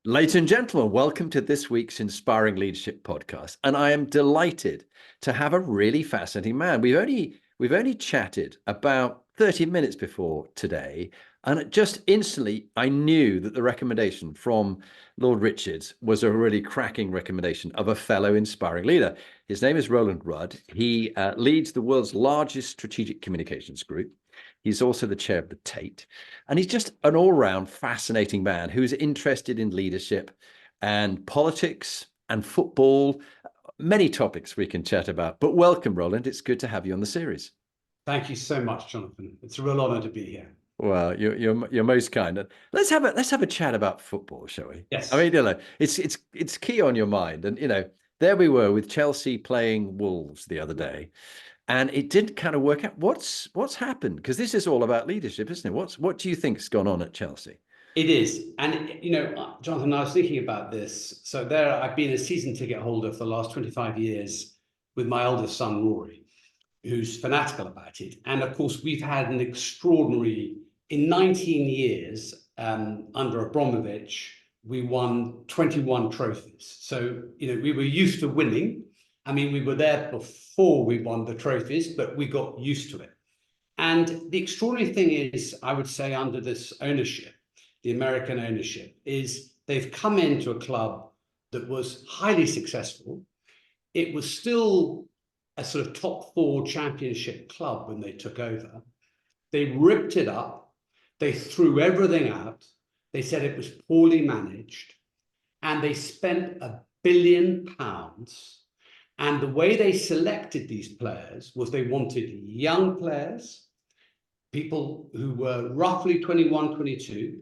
Ladies and gentlemen, welcome to this week's Inspiring Leadership podcast. And I am delighted to have a really fascinating man. We've only chatted about 30 minutes before today, and just instantly I knew that the recommendation from Lord Richards was a really cracking recommendation of a fellow inspiring leader. His name is Roland Rudd. He leads the world's largest strategic communications group. He's also the chair of the Tate, and he's just an all-round fascinating man who's interested in leadership and politics and football, many topics we can chat about. But welcome, Roland. It's good to have you on the series. Thank you so much, Jonathan. It's a real honor to be here. Well, you're most kind. Let's have a chat about football, shall we? Yes. I mean, it's key on your mind, and there we were with Chelsea playing Wolves the other day. And it didn't kind of work out. What's happened? Because this is all about leadership, isn't it? What do you think's gone on at Chelsea? It is. And, Jonathan, I was thinking about this. So I've been a season ticket holder for the last 25 years with my eldest son, Rory, who's fanatical about it. And of course, we've had an extraordinary, in 19 years, under Abramovich, we won 21 trophies. So, we were used to winning. I mean, we were there before we won the trophies, but we got used to it. And the extraordinary thing is, I would say, under this ownership, the American ownership, is they've come into a club that was highly successful. It was still a sort of top four championship club when they took over. They ripped it up. They threw everything out. They said it was poorly managed. And they spent £1 billion. And the way they selected these players was they wanted young players, people who were roughly 21, 22,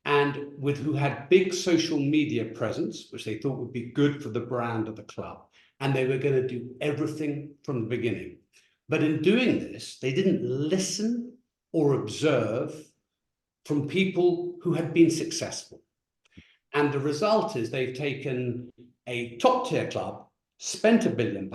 and who had big social media presence, which they thought would be good for the brand of the club. And they were going to do everything from the beginning. But in doing this, they didn't listen or observe from people who had been successful. And the result is they've taken a top tier club, spent £1 billion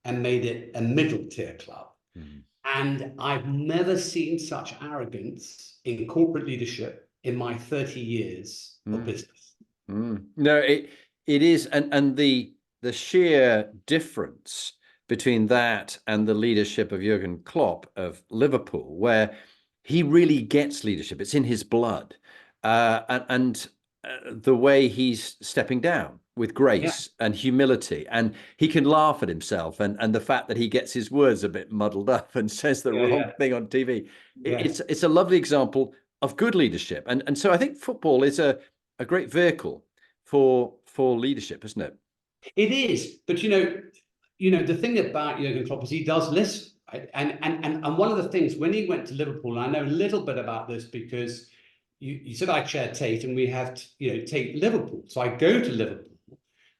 and made it a middle tier club. Mm. And I've never seen such arrogance in corporate leadership in my 30 years of business. No, it is. And the sheer difference between that and the leadership of Jurgen Klopp of Liverpool, where he really gets leadership. It's in his blood. And the way he's stepping down with grace and humility, and he can laugh at himself and the fact that he gets his words a bit muddled up and says the wrong thing on TV. It's a lovely example of good leadership. And so I think football is a great vehicle for leadership, isn't it? It is. But the thing about Jurgen Klopp is he does listen, right? And one of the things when he went to Liverpool, and I know a little bit about this because you said I chair Tate and we have Tate Liverpool. So I go to Liverpool.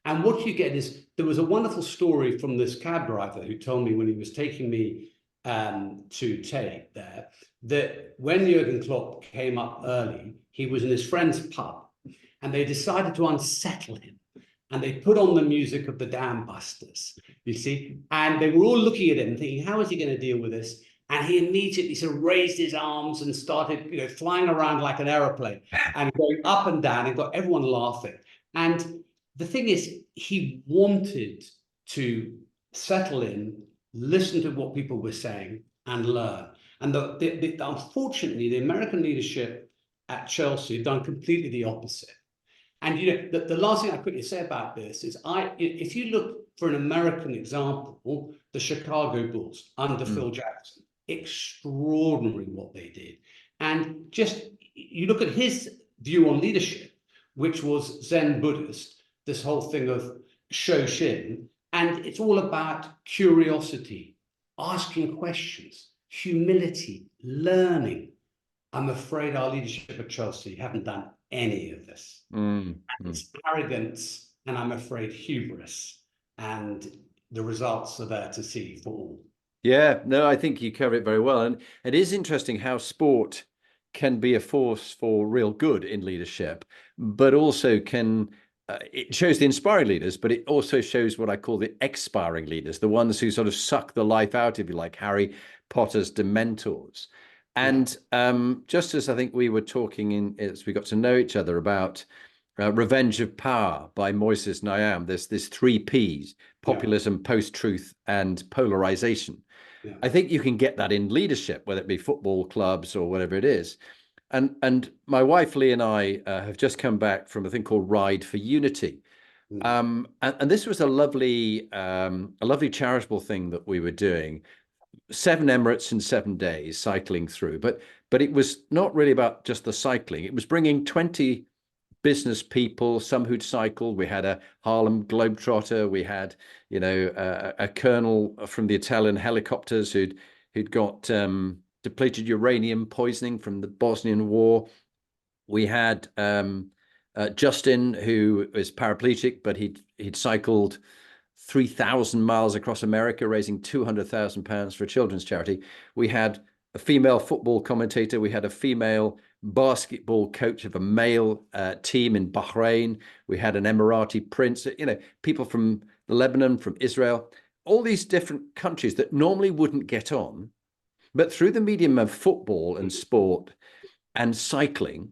And what you get is there was a wonderful story from this cab driver who told me when he was taking me to Tate there, that when Jurgen Klopp came up early, he was in his friend's pub and they decided to unsettle him. And they put on the music of the Dam Busters, you see, and they were all looking at him thinking, how is he going to deal with this? And he immediately sort of raised his arms and started, flying around like an aeroplane and going up and down and got everyone laughing. And the thing is, he wanted to settle in, listen to what people were saying and learn. And unfortunately, the American leadership at Chelsea have done completely the opposite. And the last thing I quickly say about this is, if you look for an American example, the Chicago Bulls under Phil Jackson, extraordinary what they did. And just you look at his view on leadership, which was Zen Buddhist, this whole thing of Shoshin, and it's all about curiosity, asking questions, humility, learning. I'm afraid our leadership at Chelsea haven't done any of this. And it's arrogance and I'm afraid hubris, and the results are there to see for all. Yeah, no, I think you cover it very well. And it is interesting how sport can be a force for real good in leadership, but also it shows the inspiring leaders, but it also shows what I call the expiring leaders, the ones who sort of suck the life out, if you like, Harry Potter's Dementors. And just as I think we were talking as we got to know each other about Revenge of Power by Moises Naam. There's 3 Ps: populism, post-truth, and polarization. Yeah. I think you can get that in leadership, whether it be football clubs or whatever it is. And my wife Lee and I have just come back from a thing called Ride for Unity. And this was a lovely charitable thing that we were doing. 7 Emirates in 7 days cycling through, but it was not really about just the cycling. It was bringing 20 business people, some who'd cycled. We had a Harlem Globetrotter. We had, a colonel from the Italian helicopters who'd got depleted uranium poisoning from the Bosnian War. We had Justin, who is paraplegic, but he'd cycled 3,000 miles across America, raising £200,000 for a children's charity. We had a female football commentator. We had a female basketball coach of a male team in Bahrain. We had an Emirati prince, people from Lebanon, from Israel, all these different countries that normally wouldn't get on. But through the medium of football and sport and cycling,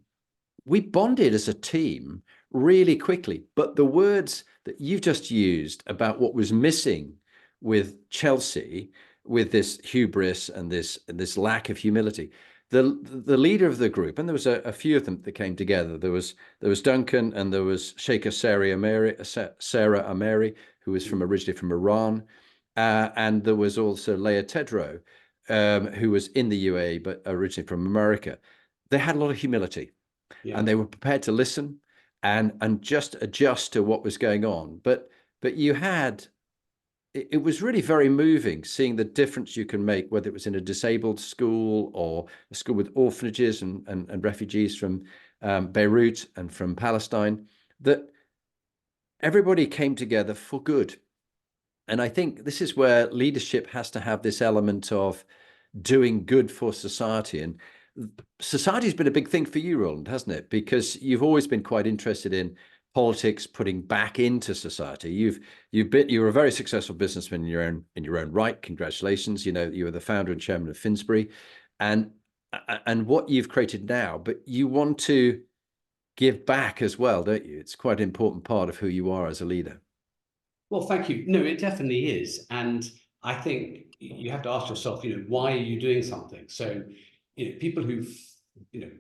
we bonded as a team really quickly. But the words that you've just used about what was missing with Chelsea, with this hubris and this lack of humility, the leader of the group, and there was a few of them that came together. There was Duncan, and there was Sheikha Sarah Ameri, who was originally from Iran, and there was also Leah Tedrow, who was in the UAE but originally from America. They had a lot of humility, and they were prepared to listen and just adjust to what was going on. But you had, it was really very moving seeing the difference you can make, whether it was in a disabled school or a school with orphanages and refugees from Beirut and from Palestine, that everybody came together for good. And I think this is where leadership has to have this element of doing good for society. And society has been a big thing for you, Roland, hasn't it? Because you've always been quite interested in politics putting back into society. You're a very successful businessman in your own right. Congratulations. You were the founder and chairman of Finsbury, and what you've created now. But you want to give back as well, don't you? It's quite an important part of who you are as a leader. Well, thank you. No, it definitely is. And I think you have to ask yourself, why are you doing something? So, people who,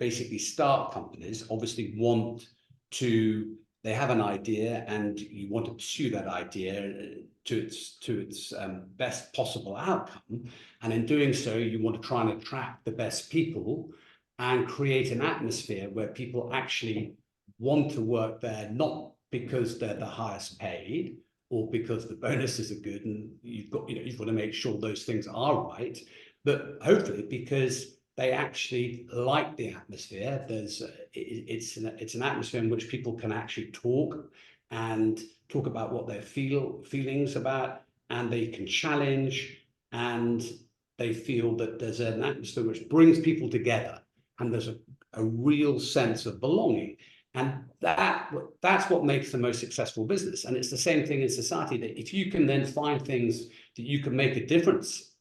basically start companies obviously they have an idea, and you want to pursue that idea to its best possible outcome. And in doing so, you want to try and attract the best people and create an atmosphere where people actually want to work there, not because they're the highest paid or because the bonuses are good, and you've got to make sure those things are right, but hopefully because they actually like the atmosphere. It's an atmosphere in which people can actually talk about what their feelings about, and they can challenge, and they feel that there's an atmosphere which brings people together, and there's a real sense of belonging. And that's what makes the most successful business. And it's the same thing in society, that if you can then find things that you can make a difference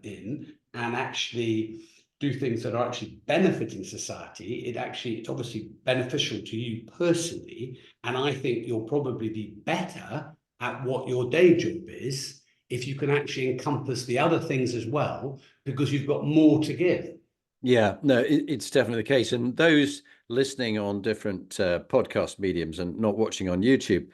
in, and actually do things that are actually benefiting society, it's obviously beneficial to you personally. And I think you'll probably be better at what your day job is if you can actually encompass the other things as well, because you've got more to give. Yeah, no, it's definitely the case. And those listening on different podcast mediums and not watching on YouTube,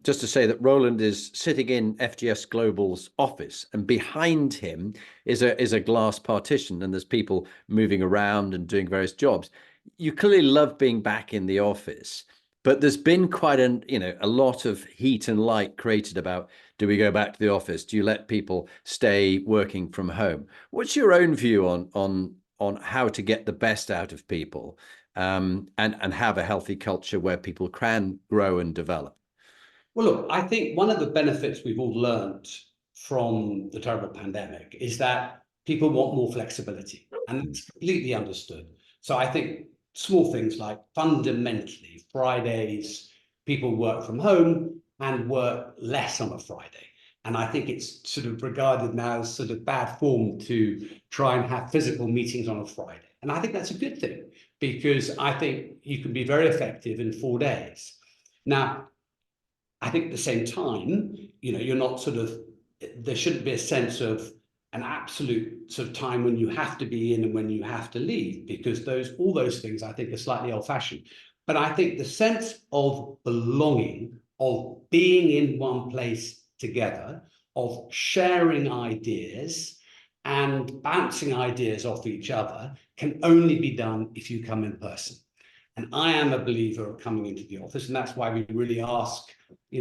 just to say that Roland is sitting in FGS Global's office, and behind him is a glass partition, and there's people moving around and doing various jobs. You clearly love being back in the office, but there's been quite a lot of heat and light created about, do we go back to the office? Do you let people stay working from home? What's your own view on how to get the best out of people, and have a healthy culture where people can grow and develop? Well, look, I think one of the benefits we've all learned from the terrible pandemic is that people want more flexibility, and that's completely understood. So I think small things like, fundamentally, Fridays, people work from home and work less on a Friday. And I think it's sort of regarded now as sort of bad form to try and have physical meetings on a Friday. And I think that's a good thing, because I think you can be very effective in 4 days. Now, I think at the same time, you're not there shouldn't be a sense of an absolute sort of time when you have to be in and when you have to leave, because all those things I think are slightly old-fashioned. But I think the sense of belonging, of being in one place together, of sharing ideas and bouncing ideas off each other can only be done if you come in person. And I am a believer of coming into the office, and that's why we really ask,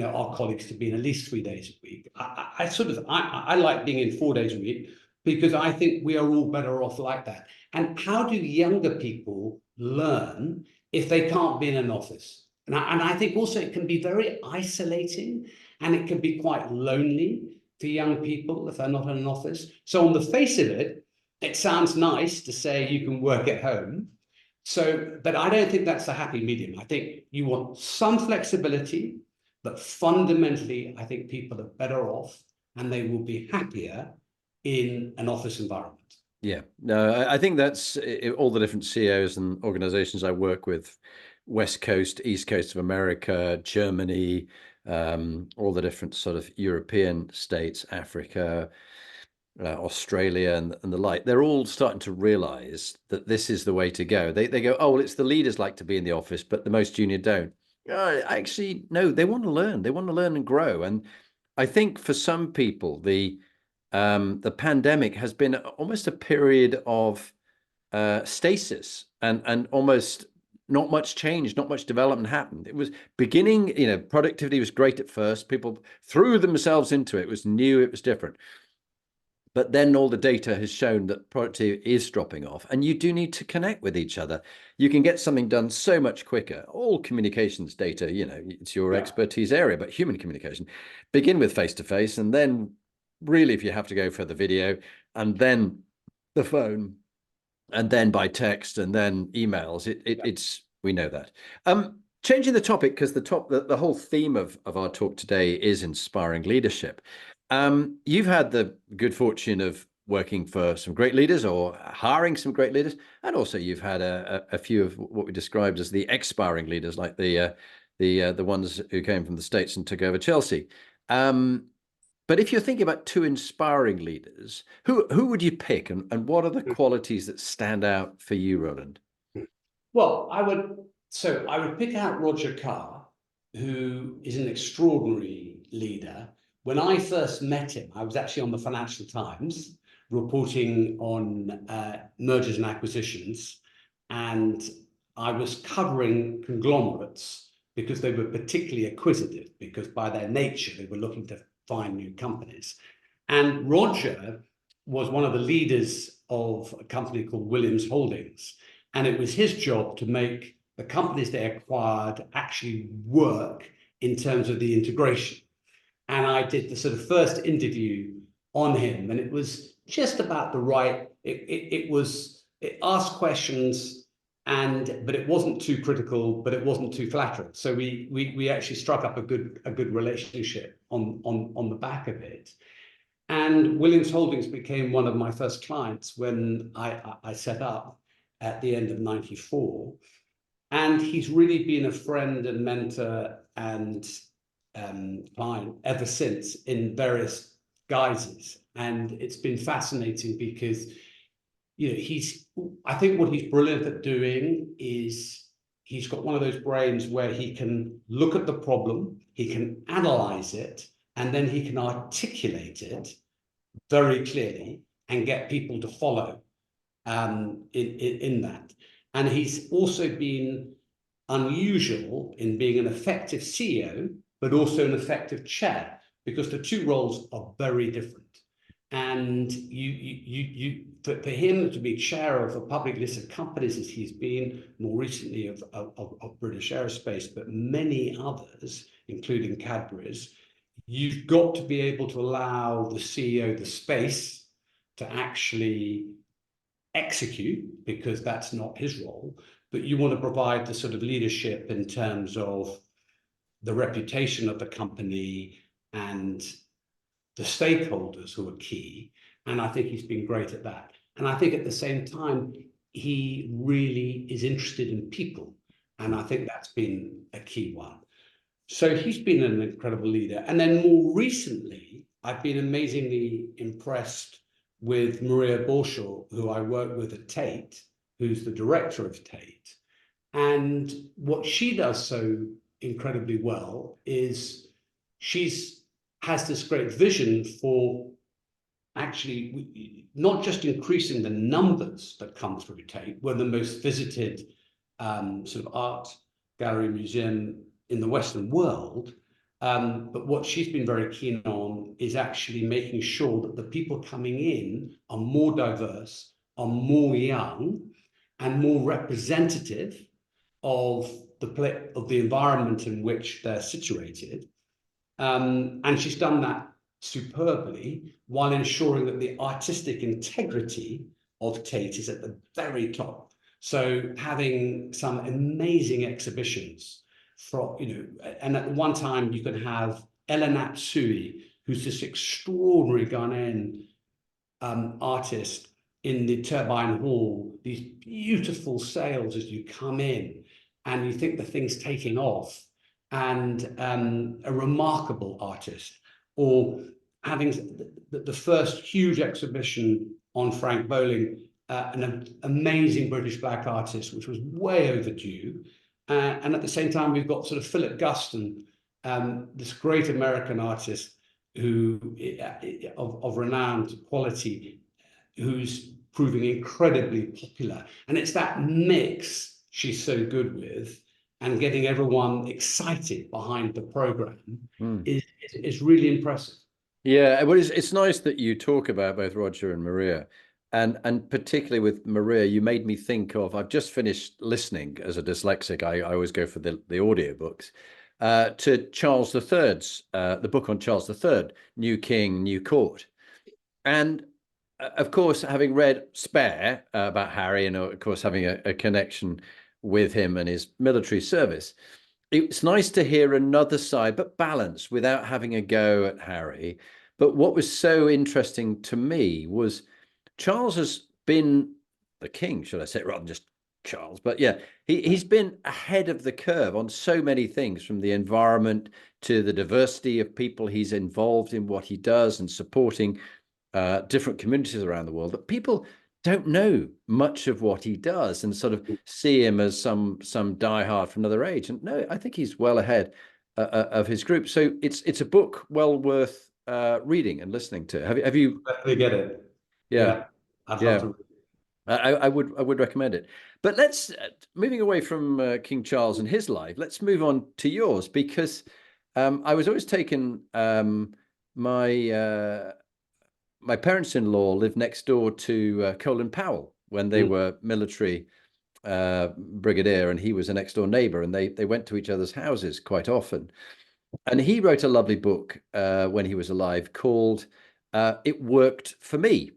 our colleagues to be in at least 3 days a week. I like being in 4 days a week because I think we are all better off like that. And how do younger people learn if they can't be in an office? And I think also it can be very isolating, and it can be quite lonely for young people if they're not in an office. So on the face of it, it sounds nice to say you can work at home. But I don't think that's a happy medium. I think you want some flexibility, but fundamentally, I think people are better off and they will be happier in an office environment. Yeah, no, I think that's all the different CEOs and organizations I work with, West Coast, East Coast of America, Germany, all the different sort of European states, Africa, Australia and the like. They're all starting to realize that this is the way to go. They go, oh, well, it's the leaders like to be in the office, but the most junior don't. Actually, no, they want to learn. They want to learn and grow. And I think for some people, the pandemic has been almost a period of stasis and almost not much change, not much development happened. It was beginning, productivity was great at first. People threw themselves into it. It was new, it was different. But then all the data has shown that productivity is dropping off, and you do need to connect with each other. You can get something done so much quicker. All communications data, it's your expertise area, but human communication, begin with face-to-face, and then really, if you have to go for the video, and then the phone, and then by text, and then emails. We know that. Changing the topic, because the whole theme of our talk today is inspiring leadership. You've had the good fortune of working for some great leaders or hiring some great leaders, and also you've had a few of what we described as the expiring leaders, like the ones who came from the States and took over Chelsea. But if you're thinking about two inspiring leaders, who would you pick, and what are the qualities that stand out for you, Roland? Well, I would pick out Roger Carr, who is an extraordinary leader. When I first met him, I was actually on the Financial Times reporting on mergers and acquisitions, and I was covering conglomerates because they were particularly acquisitive, because by their nature, they were looking to find new companies. And Roger was one of the leaders of a company called Williams Holdings, and it was his job to make the companies they acquired actually work in terms of the integration. And I did the sort of first interview on him, and it was just about the right. It asked questions, but it wasn't too critical, but it wasn't too flattering. So we actually struck up a good relationship on the back of it. And Williams Holdings became one of my first clients when I set up at the end of '94. And he's really been a friend and mentor and client ever since in various guises. And it's been fascinating because, I think what he's brilliant at doing is he's got one of those brains where he can look at the problem, he can analyze it, and then he can articulate it very clearly and get people to follow in that. And he's also been unusual in being an effective CEO, but also an effective chair, because the two roles are very different. And for him to be chair of a public listed companies, as he's been more recently of British Aerospace, but many others, including Cadbury's, you've got to be able to allow the CEO the space to actually execute, because that's not his role, but you want to provide the sort of leadership in terms of the reputation of the company and the stakeholders who are key. And I think he's been great at that. And I think at the same time, he really is interested in people. And I think that's been a key one. So he's been an incredible leader. And then more recently, I've been amazingly impressed with Maria Borshaw, who I work with at Tate, who's the director of Tate. And what she does so incredibly well is has this great vision for actually not just increasing the numbers that come through Tate. We're the most visited sort of art gallery museum in the Western world. But what she's been very keen on is actually making sure that the people coming in are more diverse, are more young, and more representative of the environment in which they're situated. And she's done that superbly while ensuring that the artistic integrity of Tate is at the very top. So having some amazing exhibitions from, and at one time you could have Ella Natsui, who's this extraordinary Ghanaian artist in the Turbine Hall, these beautiful sails as you come in and you think the thing's taking off, and a remarkable artist, or having the first huge exhibition on Frank Bowling, an amazing British black artist, which was way overdue. And at the same time, we've got sort of Philip Guston, this great American artist who of renowned quality, who's proving incredibly popular. And it's that mix she's so good with, and getting everyone excited behind the program is really impressive. Yeah, well, it's nice that you talk about both Roger and Maria. And particularly with Maria, you made me think of, I've just finished listening as a dyslexic. I always go for the audiobooks, to Charles III's, the book on Charles III, New King, New Court. And of course, having read Spare about Harry, and of course, having a connection with him and his military service, it's nice to hear another side, but balanced, without having a go at Harry. But what was so interesting to me was Charles has been the king, should I say, rather than just Charles. But yeah, he's been ahead of the curve on so many things, from the environment to the diversity of people he's involved in what he does, and supporting different communities around the world, that people don't know much of what he does and sort of see him as some diehard from another age. And no, I think he's well ahead of his group. So it's a book well worth reading and listening to. Have you? Definitely get it. Yeah, I'd yeah. love to. I would recommend it. But let's moving away from King Charles and his life. Let's move on to yours, because I was always taken. My parents-in-law lived next door to Colin Powell when they were military brigadier, and he was a next-door neighbor, and they went to each other's houses quite often. And he wrote a lovely book when he was alive called It Worked for Me,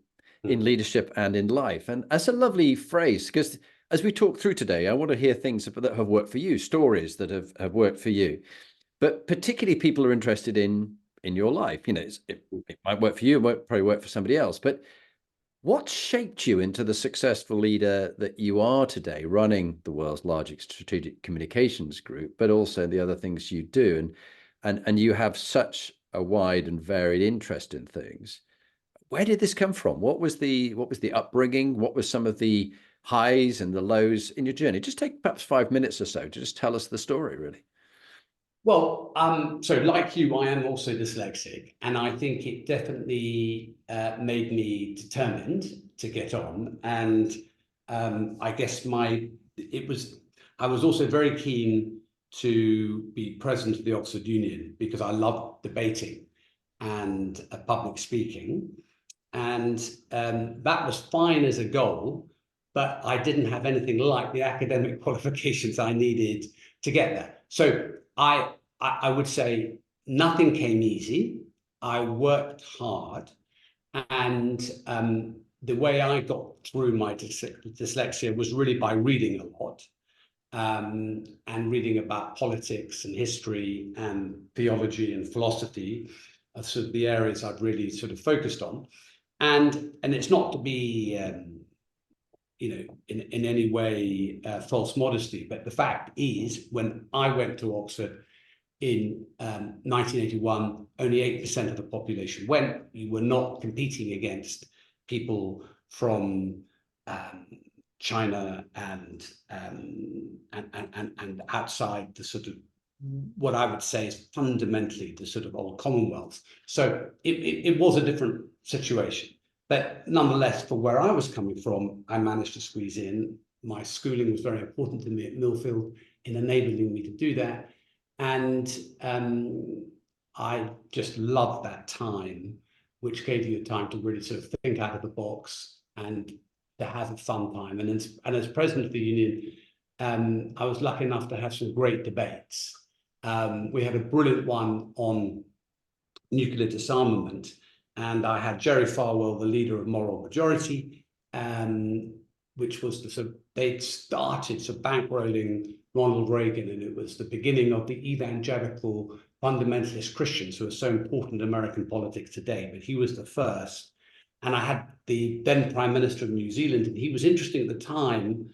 in leadership and in life. And that's a lovely phrase, because as we talk through today, I want to hear things that have worked for you, stories that have worked for you. But particularly, people are interested in your life. It might work for you, it won't probably work for somebody else. But what shaped you into the successful leader that you are today, running the world's largest strategic communications group, but also the other things you do? And you have such a wide and varied interest in things. Where did this come from? What was the upbringing? What were some of the highs and the lows in your journey? Just take perhaps 5 minutes or so to just tell us the story, really. Well, so like you, I am also dyslexic, and I think it definitely made me determined to get on. And I guess I was also very keen to be president of the Oxford Union, because I love debating and public speaking. And that was fine as a goal, but I didn't have anything like the academic qualifications I needed to get there. So I would say nothing came easy. I worked hard, and the way I got through my dyslexia was really by reading a lot, and reading about politics and history and theology and philosophy, of sort of the areas I've really sort of focused on. And it's not to be in any way false modesty. But the fact is, when I went to Oxford in 1981, only 8% of the population went. You were not competing against people from China and outside the sort of what I would say is fundamentally the sort of old Commonwealth. So it was a different situation. But nonetheless, for where I was coming from, I managed to squeeze in. My schooling was very important to me at Millfield in enabling me to do that. And I just loved that time, which gave you time to really sort of think out of the box and to have a fun time. And as president of the union, I was lucky enough to have some great debates. We had a brilliant one on nuclear disarmament, and I had Jerry Falwell, the leader of Moral Majority, which was the sort of, they'd started sort of bankrolling Ronald Reagan, and it was the beginning of the evangelical fundamentalist Christians who are so important in American politics today. But he was the first. And I had the then Prime Minister of New Zealand, and he was interesting at the time,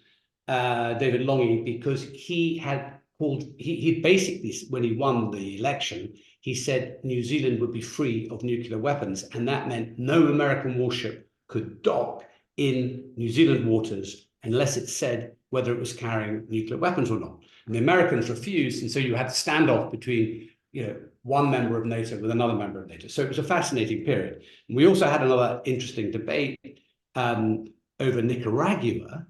David Lange, because he had called, he basically, when he won the election, he said New Zealand would be free of nuclear weapons. And that meant no American warship could dock in New Zealand waters unless it said whether it was carrying nuclear weapons or not. And the Americans refused, and so you had a standoff between, one member of NATO with another member of NATO. So it was a fascinating period. And we also had another interesting debate over Nicaragua,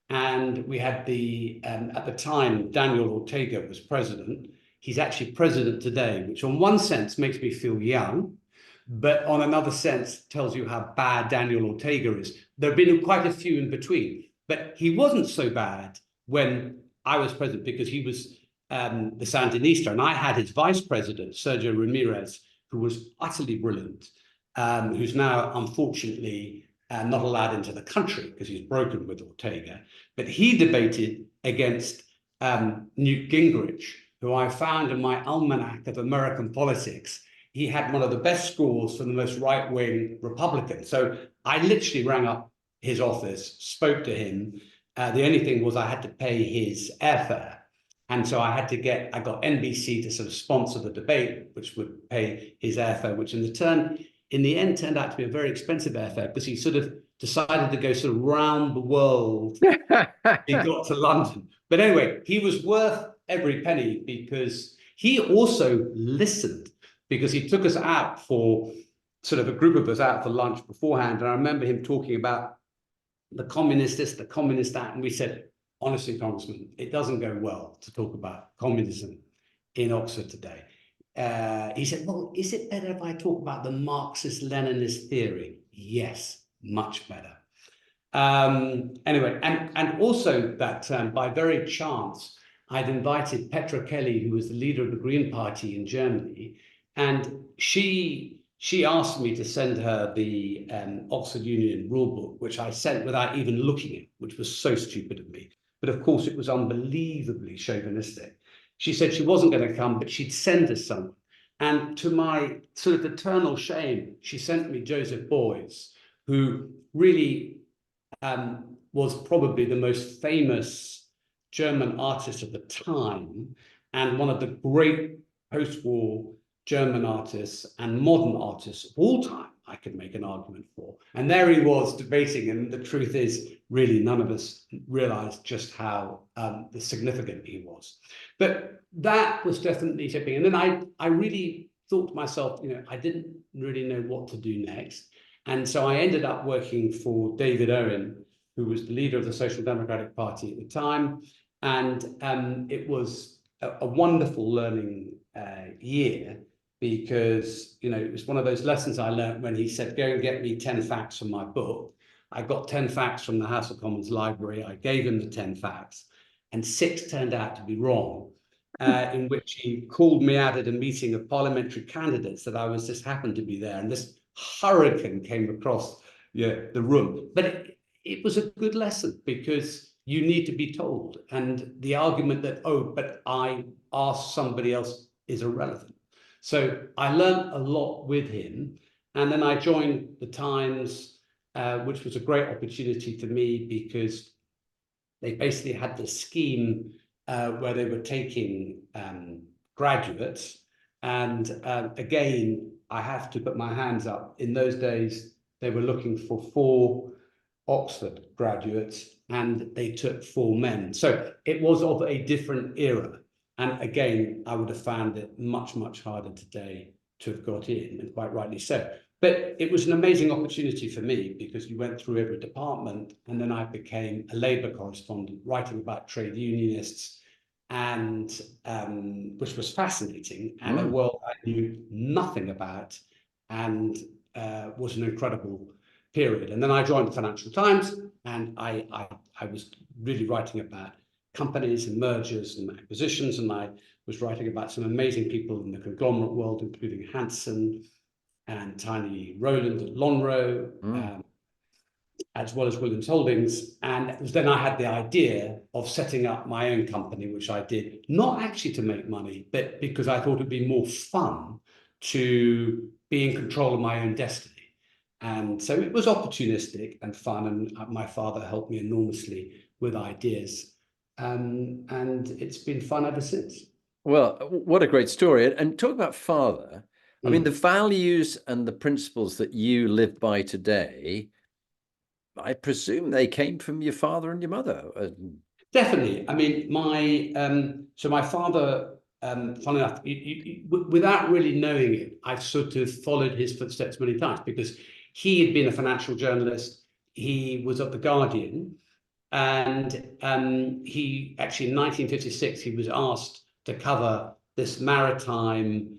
and we had at the time, Daniel Ortega was president. He's actually president today, which on one sense makes me feel young, but on another sense tells you how bad Daniel Ortega is. There have been quite a few in between, but he wasn't so bad when I was president, because he was the Sandinista, and I had his vice president, Sergio Ramirez, who was utterly brilliant, who's now unfortunately not allowed into the country because he's broken with Ortega. But he debated against Newt Gingrich, who I found in my almanac of American politics. He had one of the best scores from the most right-wing Republican. So I literally rang up his office, spoke to him. The only thing was I had to pay his airfare. And so I got NBC to sort of sponsor the debate, which would pay his airfare, which in the end turned out to be a very expensive airfare, because he sort of decided to go sort of round the world. He got to London. But anyway, he was worth every penny, because he also listened, because he took us out for sort of a group of us out for lunch beforehand. And I remember him talking about the communist this, the communist that. And we said, honestly, Congressman, it doesn't go well to talk about communism in Oxford today. He said, well, is it better if I talk about the Marxist-Leninist theory? Yes, much better. Anyway, and also that by very chance, I'd invited Petra Kelly, who was the leader of the Green Party in Germany, and she asked me to send her the Oxford Union rulebook, which I sent without even looking at, which was so stupid of me. But of course, it was unbelievably chauvinistic. She said she wasn't going to come, but she'd send us someone. And to my sort of eternal shame, she sent me Joseph Beuys, who really was probably the most famous German artist of the time, and one of the great post-war German artists and modern artists of all time, I could make an argument for. And there he was debating, and the truth is, really, none of us realized just how significant he was. But that was definitely tipping. And then I really thought to myself, I didn't really know what to do next. And so I ended up working for David Owen, who was the leader of the Social Democratic Party at the time. And it was a wonderful learning year, because, it was one of those lessons I learned when he said, go and get me 10 facts from my book. I got 10 facts from the House of Commons library. I gave him the 10 facts, and 6 turned out to be wrong, in which he called me out at a meeting of parliamentary candidates that I was just happened to be there. And this hurricane came across the room. But it was a good lesson, because you need to be told. And the argument that, oh, but I asked somebody else, is irrelevant. So I learned a lot with him. And then I joined the Times, which was a great opportunity for me because they basically had this scheme where they were taking graduates. And again, I have to put my hands up. In those days, they were looking for 4 Oxford graduates and they took 4 men. So it was of a different era. And again, I would have found it much, much harder today to have got in, and quite rightly so. But it was an amazing opportunity for me because you went through every department, and then I became a Labour correspondent writing about trade unionists, and which was fascinating, and a world I knew nothing about, and was an incredible period. And then I joined the Financial Times, and I was really writing about companies and mergers and acquisitions, and I was writing about some amazing people in the conglomerate world, including Hanson and Tiny Roland at Lonrho, as well as Williams Holdings. And it was then I had the idea of setting up my own company, which I did, not actually to make money, but because I thought it'd be more fun to be in control of my own destiny. And so it was opportunistic and fun, and my father helped me enormously with ideas. And it's been fun ever since. Well, what a great story. And talk about father. I mean, the values and the principles that you live by today, I presume they came from your father and your mother. Definitely. I mean, my father, funny enough, without really knowing it, I've sort of followed his footsteps many times because he had been a financial journalist. He was at The Guardian, and he actually in 1956 he was asked to cover this maritime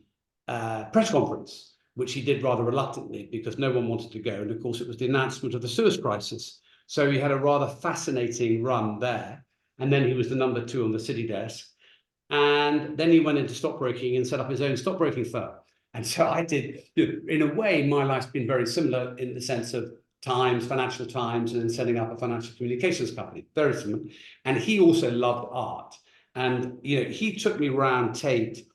press conference, which he did rather reluctantly because no one wanted to go. And of course, it was the announcement of the Suez crisis. So he had a rather fascinating run there. And then he was the number 2 on the City desk. And then he went into stockbroking and set up his own stockbroking firm. And so I did, in a way, my life's been very similar in the sense of Times, Financial Times, and then setting up a financial communications company, very similar. And he also loved art. And, he took me around Tate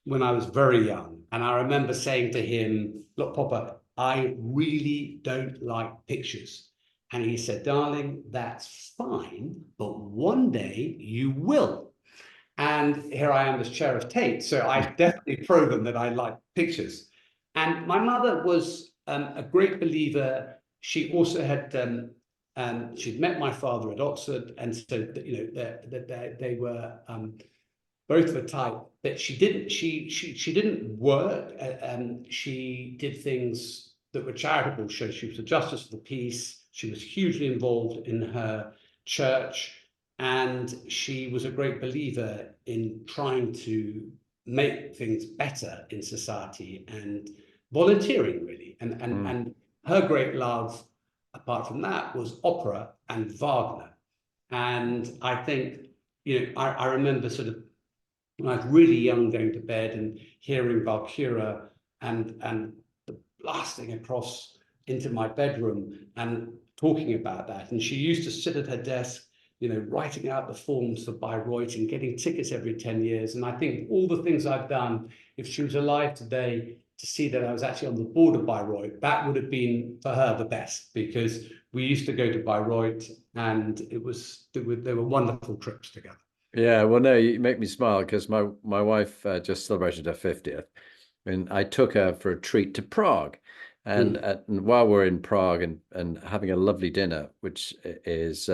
when I was very young. And I remember saying to him, look, Papa, I really don't like pictures. And he said, darling, that's fine, but one day you will. And here I am as chair of Tate. So I definitely proven that I like pictures. And my mother was a great believer. She also had, she'd met my father at Oxford. And so, they were both the type that she didn't work. She did things that were charitable. So she was a justice of the peace. She was hugely involved in her church. And she was a great believer in trying to make things better in society and volunteering, really. And her great love, apart from that, was opera and Wagner. And I think, I remember sort of when I was really young going to bed and hearing Valkyria and the blasting across into my bedroom and talking about that. And she used to sit at her desk, writing out the forms for Bayreuth and getting tickets every 10 years. And I think all the things I've done, if she was alive today, to see that I was actually on the board of Bayreuth, that would have been for her the best, because we used to go to Bayreuth and they were wonderful trips together. Yeah, well, no, you make me smile because my wife just celebrated her 50th, and I took her for a treat to Prague. And, and while we're in Prague and having a lovely dinner, which is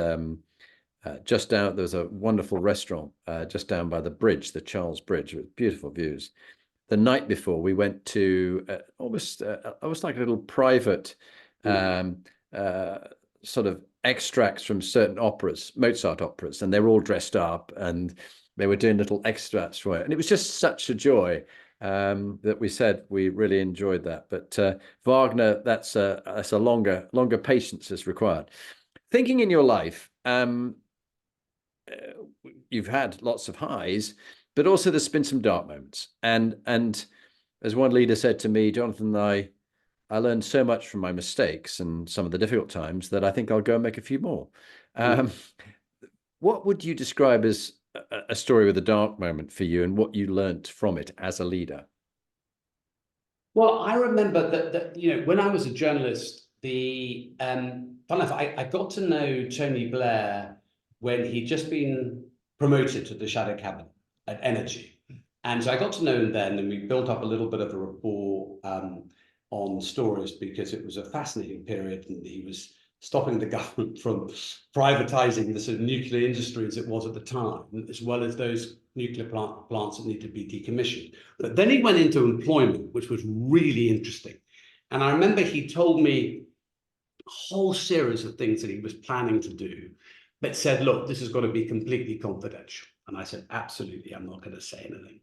just down, there's a wonderful restaurant just down by the bridge, the Charles Bridge, with beautiful views. The night before, we went to almost like a little private sort of extracts from certain operas, Mozart operas, and they were all dressed up and they were doing little extracts for it. And it was just such a joy that we said we really enjoyed that. But Wagner, that's a longer patience is required. Thinking in your life, you've had lots of highs, but also there's been some dark moments. And as one leader said to me, Jonathan and I learned so much from my mistakes and some of the difficult times that I think I'll go and make a few more. What would you describe as a story with a dark moment for you and what you learned from it as a leader? Well, I remember that when I was a journalist, fun enough, I got to know Tony Blair when he'd just been promoted to the shadow cabinet at Energy. And so I got to know him then, and we built up a little bit of a rapport on stories, because it was a fascinating period, and he was stopping the government from privatizing the sort of nuclear industry as it was at the time, as well as those nuclear plants that need to be decommissioned. But then he went into employment, which was really interesting. And I remember he told me a whole series of things that he was planning to do, but said, look, this has got to be completely confidential. And I said, absolutely, I'm not going to say anything.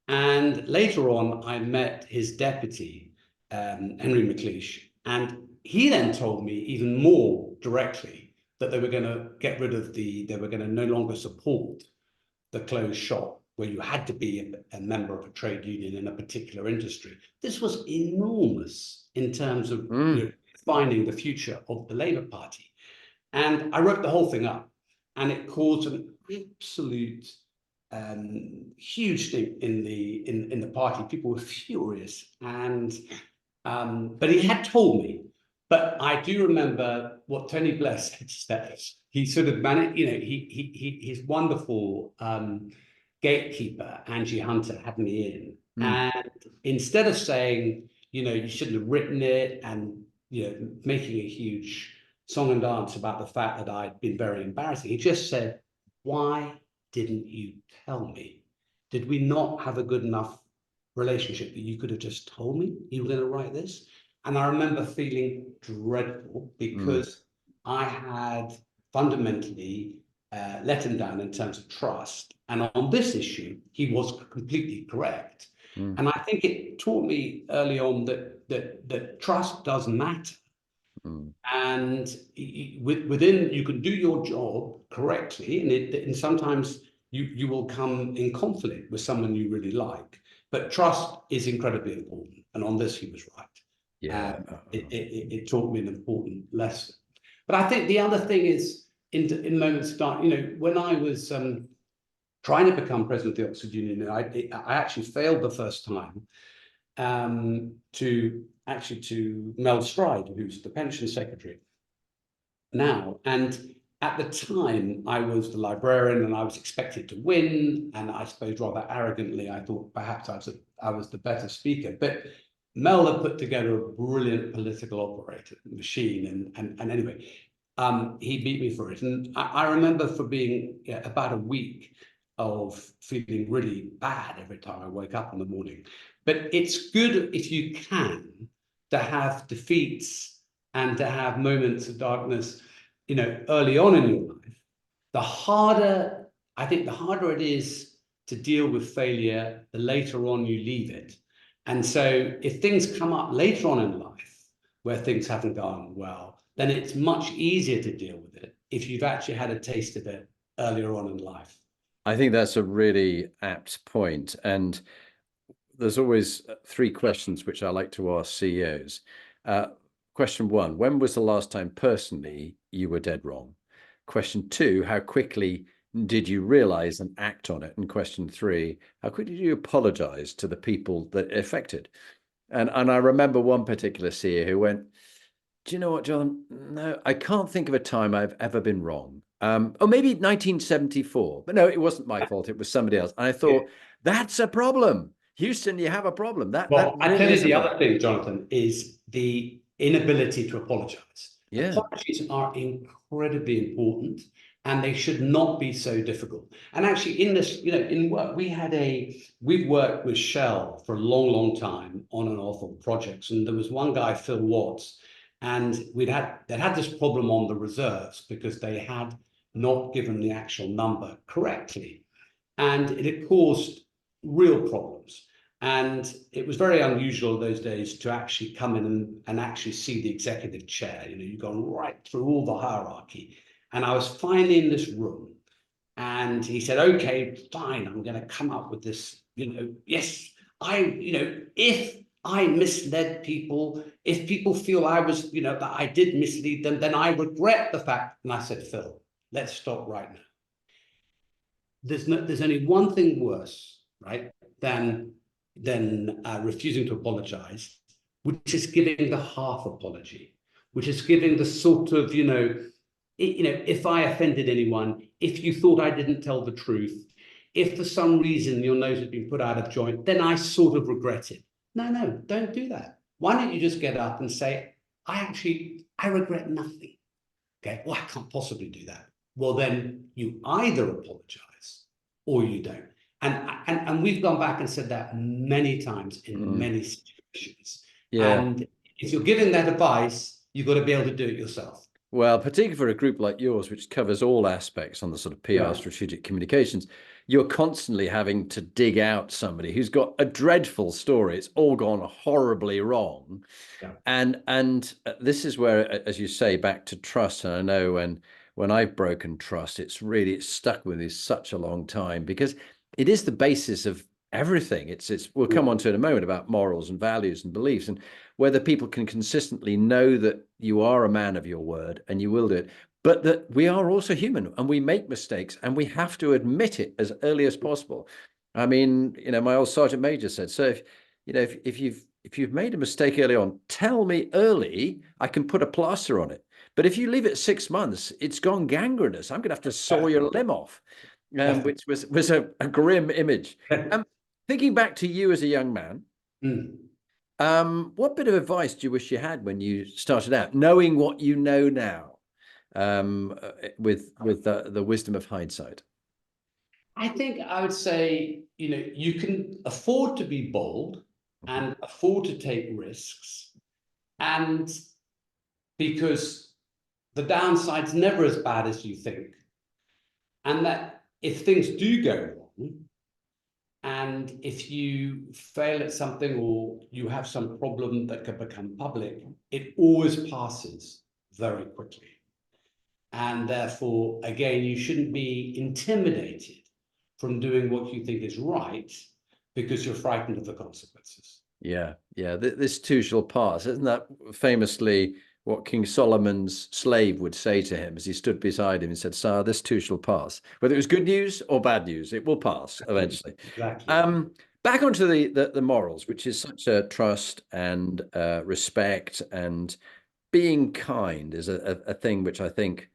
And later on, I met his deputy, Henry McLeish, and he then told me even more directly that they were going to get rid of they were going to no longer support the closed shop, where you had to be a member of a trade union in a particular industry. This was enormous in terms of defining the future of the Labour Party. And I wrote the whole thing up, and it caused an absolute huge thing in the party. People were furious, and but he had told me. But I do remember what Tony Blair said. He sort of managed, his wonderful gatekeeper, Angie Hunter, had me in. And instead of saying, you shouldn't have written it, and, making a huge song and dance about the fact that I'd been very embarrassing, he just said, why didn't you tell me? Did we not have a good enough relationship that you could have just told me you were going to write this? And I remember feeling dreadful, because I had fundamentally let him down in terms of trust. And on this issue, he was completely correct. And I think it taught me early on that trust does matter. And within, you can do your job correctly, and sometimes you will come in conflict with someone you really like. But trust is incredibly important. And on this, he was right. Yeah, it taught me an important lesson. But I think the other thing is, in moments of time, when I was trying to become president of the Oxford Union, I actually failed the first time to Mel Stride, who's the pension secretary now. And at the time, I was the librarian, and I was expected to win. And I suppose rather arrogantly, I thought perhaps I was the better speaker. But Mel had put together a brilliant political operator machine, and anyway, he beat me for it. And I remember for being about a week of feeling really bad every time I wake up in the morning. But it's good, if you can, to have defeats and to have moments of darkness, early on in your life. I think the harder it is to deal with failure, the later on you leave it. And so if things come up later on in life where things haven't gone well, then it's much easier to deal with it if you've actually had a taste of it earlier on in life. I think that's a really apt point. And there's always three questions which I like to ask CEOs. Question one, when was the last time personally you were dead wrong? Question two, how quickly did you realize and act on it? And question three, how quickly did you apologize to the people that it affected? And I remember one particular CEO who went, do you know what, John? No, I can't think of a time I've ever been wrong. Or maybe 1974, but no, it wasn't my fault. It was somebody else. And I thought, that's a problem. Houston, you have a problem. I tell you, the other thing, Jonathan, is the inability to apologize. Yeah. Apologies are incredibly important, and they should not be so difficult. And actually, in this, in work, we've worked with Shell for a long, long time on and off of projects. And there was one guy, Phil Watts, and they'd had this problem on the reserves because they had not given the actual number correctly, and it had caused real problems. And it was very unusual those days to actually come in and actually see the executive chair. You've gone right through all the hierarchy. And I was finally in this room, and he said, okay, fine, I'm going to come up with this, yes, if I misled people, if people feel I was, that I did mislead them, then I regret the fact. And I said, Phil, let's stop right now. There's only one thing worse, right, than refusing to apologize, which is giving the half apology. which is giving the sort of, if I offended anyone, if you thought I didn't tell the truth, if for some reason your nose has been put out of joint, then I sort of regret it. No, don't do that. Why don't you just get up and say, I regret nothing. Okay, well, I can't possibly do that. Well, then you either apologize or you don't. And we've gone back and said that many times in many situations. Yeah. And if you're giving that advice, you've got to be able to do it yourself. Well, particularly for a group like yours, which covers all aspects on the sort of PR strategic communications, you're constantly having to dig out somebody who's got a dreadful story. It's all gone horribly wrong. Yeah. And this is where, as you say, back to trust. And I know when I've broken trust, it's stuck with me such a long time, because it is the basis of everything. We'll come on to in a moment about morals and values and beliefs, and whether people can consistently know that you are a man of your word and you will do it, but that we are also human and we make mistakes and we have to admit it as early as possible. I mean, my old sergeant major said, so if you've made a mistake early on, tell me early, I can put a plaster on it. But if you leave it 6 months, it's gone gangrenous. I'm going to have to saw your limb off, which was a grim image. Thinking back to you as a young man, what bit of advice do you wish you had when you started out, knowing what you know now, with the wisdom of hindsight? I think I would say, you can afford to be bold and afford to take risks, and because the downside's never as bad as you think. And that if things do go wrong, and if you fail at something or you have some problem that could become public, it always passes very quickly. And therefore, again, you shouldn't be intimidated from doing what you think is right because you're frightened of the consequences. Yeah. This too shall pass. Isn't that famously what King Solomon's slave would say to him as he stood beside him and said, "Sire, this too shall pass. Whether it was good news or bad news, it will pass eventually." Exactly. Back onto the morals, which is such a trust and respect, and being kind is a thing which I think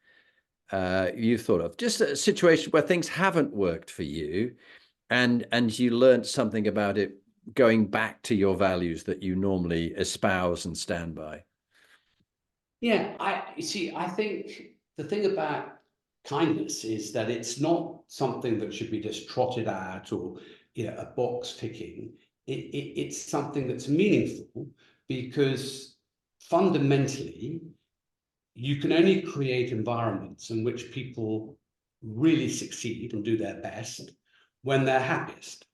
you've thought of. Just a situation where things haven't worked for you, and you learned something about it going back to your values that you normally espouse and stand by. Yeah, I think the thing about kindness is that it's not something that should be just trotted out or a box ticking. It's something that's meaningful, because fundamentally you can only create environments in which people really succeed and do their best when they're happiest.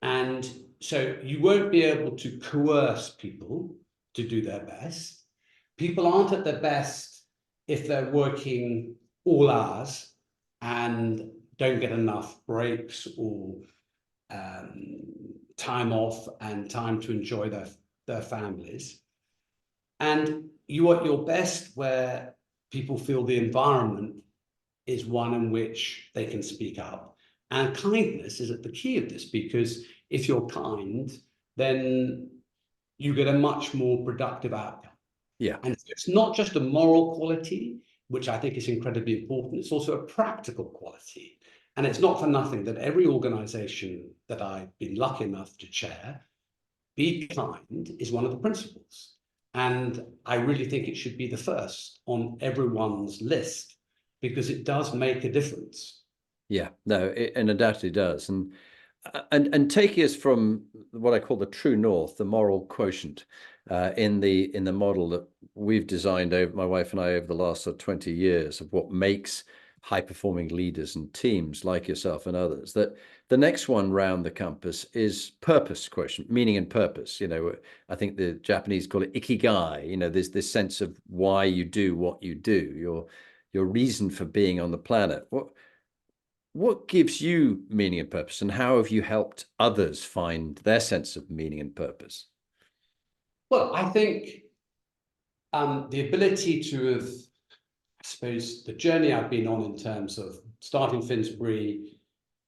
And so you won't be able to coerce people to do their best. People aren't at their best if they're working all hours and don't get enough breaks or time off and time to enjoy their families. And you are at your best where people feel the environment is one in which they can speak up. And kindness is at the key of this, because if you're kind, then you get a much more productive outcome. Yeah. And it's not just a moral quality, which I think is incredibly important. It's also a practical quality. And it's not for nothing that every organization that I've been lucky enough to chair, be kind is one of the principles. And I really think it should be the first on everyone's list, because it does make a difference. Yeah, no, it undoubtedly does. And taking us from what I call the true north, the moral quotient, in the model that we've designed, my wife and I, over the last 20 years, of what makes high-performing leaders and teams like yourself and others, that the next one round the compass is purpose quotient, meaning and purpose. I think the Japanese call it ikigai. There's this sense of why you do what you do, your reason for being on the planet. What gives you meaning and purpose, and how have you helped others find their sense of meaning and purpose? Well, I think the ability to have, I suppose, the journey I've been on in terms of starting Finsbury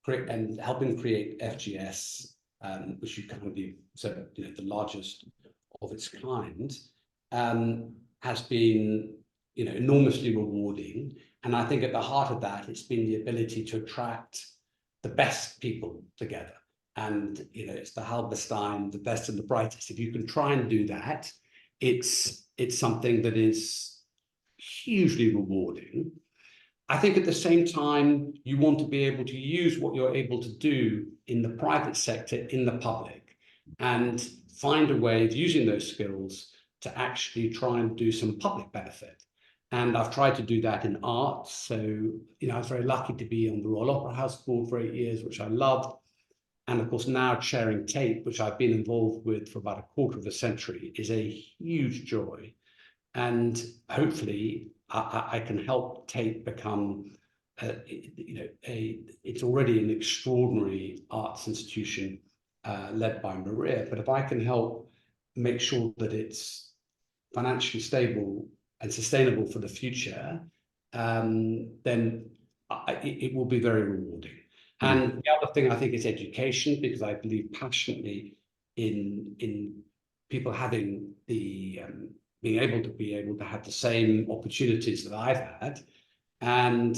and helping create FGS, which you kindly said, the largest of its kind, has been, enormously rewarding. And I think at the heart of that, it's been the ability to attract the best people together. And, it's the Halberstein, the best and the brightest. If you can try and do that, it's something that is hugely rewarding. I think at the same time, you want to be able to use what you're able to do in the private sector, in the public, and find a way of using those skills to actually try and do some public benefit. And I've tried to do that in art. So, I was very lucky to be on the Royal Opera House board for 8 years, which I loved. And of course, now chairing Tate, which I've been involved with for about a quarter of a century, is a huge joy. And hopefully I can help Tate become, it's already an extraordinary arts institution led by Maria. But if I can help make sure that it's financially stable and sustainable for the future, then it will be very rewarding. And the other thing I think is education, because I believe passionately in people having the being able to have the same opportunities that I've had. And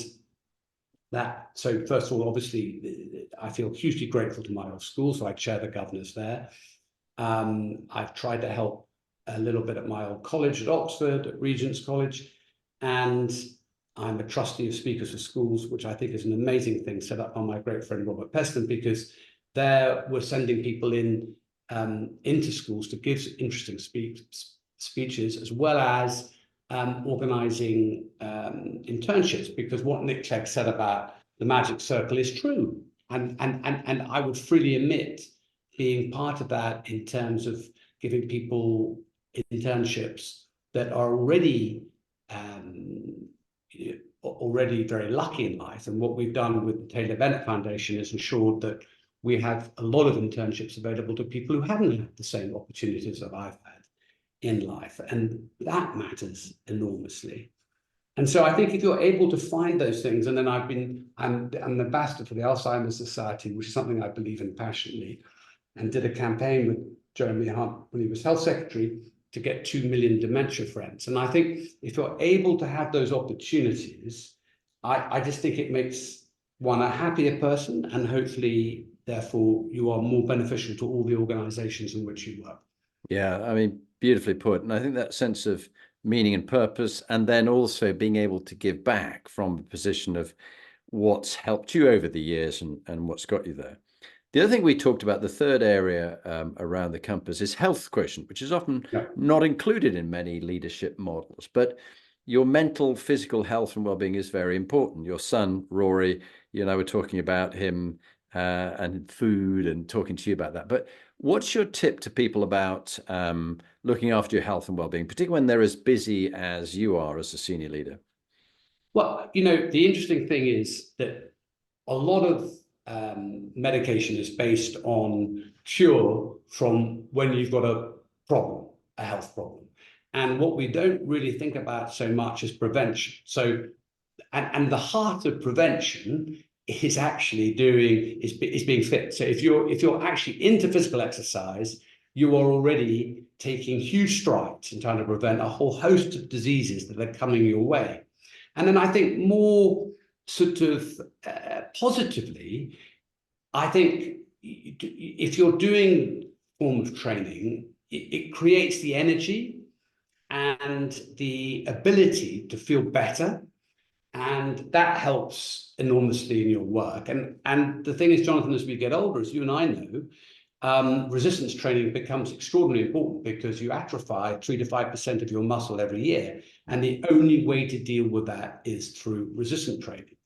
that, so first of all, obviously, I feel hugely grateful to my old school, so I chair the governors there. I've tried to help a little bit at my old college at Oxford, at Regent's College, and I'm a trustee of Speakers for Schools, which I think is an amazing thing set up by my great friend Robert Peston, because there we're sending people into schools to give interesting speeches, as well as organising internships, because what Nick Clegg said about the magic circle is true. And I would freely admit being part of that in terms of giving people internships that are already very lucky in life. And what we've done with the Taylor Bennett Foundation is ensured that we have a lot of internships available to people who haven't had the same opportunities that I've had in life. And that matters enormously. And so I think if you're able to find those things, and then I'm an ambassador for the Alzheimer's Society, which is something I believe in passionately, and did a campaign with Jeremy Hunt when he was health secretary to get 2 million dementia friends. And I think if you're able to have those opportunities, I just think it makes one a happier person, and hopefully, therefore, you are more beneficial to all the organizations in which you work. Yeah, I mean, beautifully put. And I think that sense of meaning and purpose, and then also being able to give back from a position of what's helped you over the years and what's got you there. The other thing we talked about, the third area around the compass, is health quotient, which is often not included in many leadership models. But your mental, physical health and well-being is very important. Your son, Rory, you and I were talking about him and food and talking to you about that. But what's your tip to people about looking after your health and well-being, particularly when they're as busy as you are as a senior leader? Well, the interesting thing is that a lot of medication is based on cure from when you've got a problem, a health problem. And what we don't really think about so much is prevention. So, and the heart of prevention is actually being fit. So if you're actually into physical exercise, you are already taking huge strides in trying to prevent a whole host of diseases that are coming your way. And then I think more sort of positively, I think if you're doing form of training, it creates the energy and the ability to feel better. And that helps enormously in your work. And the thing is, Jonathan, as we get older, as you and I know, resistance training becomes extraordinarily important, because you atrophy 3 to 5% of your muscle every year. And the only way to deal with that is through resistance training.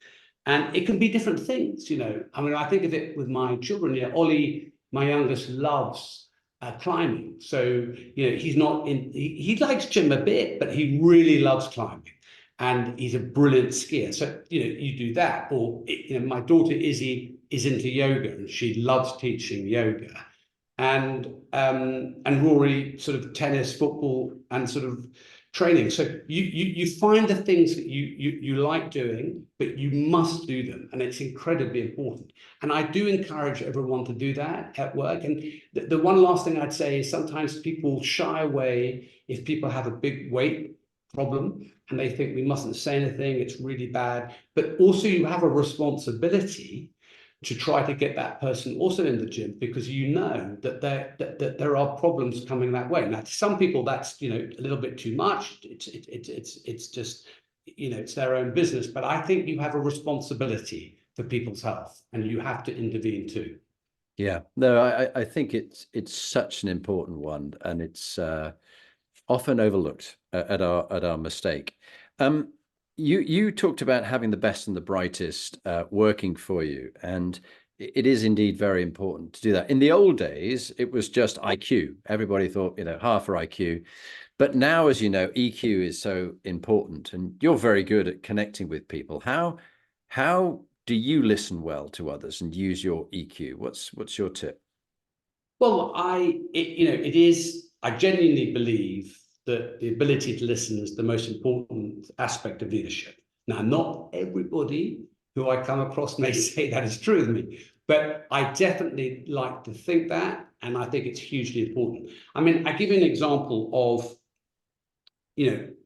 And it can be different things, I mean, I think of it with my children. Ollie, my youngest, loves climbing. So, he likes gym a bit, but he really loves climbing. And he's a brilliant skier. So, you do that. Or, my daughter Izzy is into yoga, and she loves teaching yoga. And Rory, sort of tennis, football, and sort of training. So you find the things that you like doing, but you must do them. And it's incredibly important. And I do encourage everyone to do that at work. And the one last thing I'd say is sometimes people shy away if people have a big weight problem and they think we mustn't say anything, it's really bad. But also you have a responsibility to try to get that person also in the gym, because you know that there are problems coming that way. Now, to some people, that's a little bit too much. It's just it's their own business. But I think you have a responsibility for people's health, and you have to intervene too. Yeah, no, I think it's such an important one, and it's often overlooked at our mistake. You talked about having the best and the brightest working for you, and it is indeed very important to do that. In the old days, it was just IQ. Everybody thought, half for IQ. But now, as you know, EQ is so important, and you're very good at connecting with people. How do you listen well to others and use your EQ? What's your tip? Well, I genuinely believe that the ability to listen is the most important aspect of leadership. Now, not everybody who I come across may say that is true of me, but I definitely like to think that, and I think it's hugely important. I mean, I give you an example of,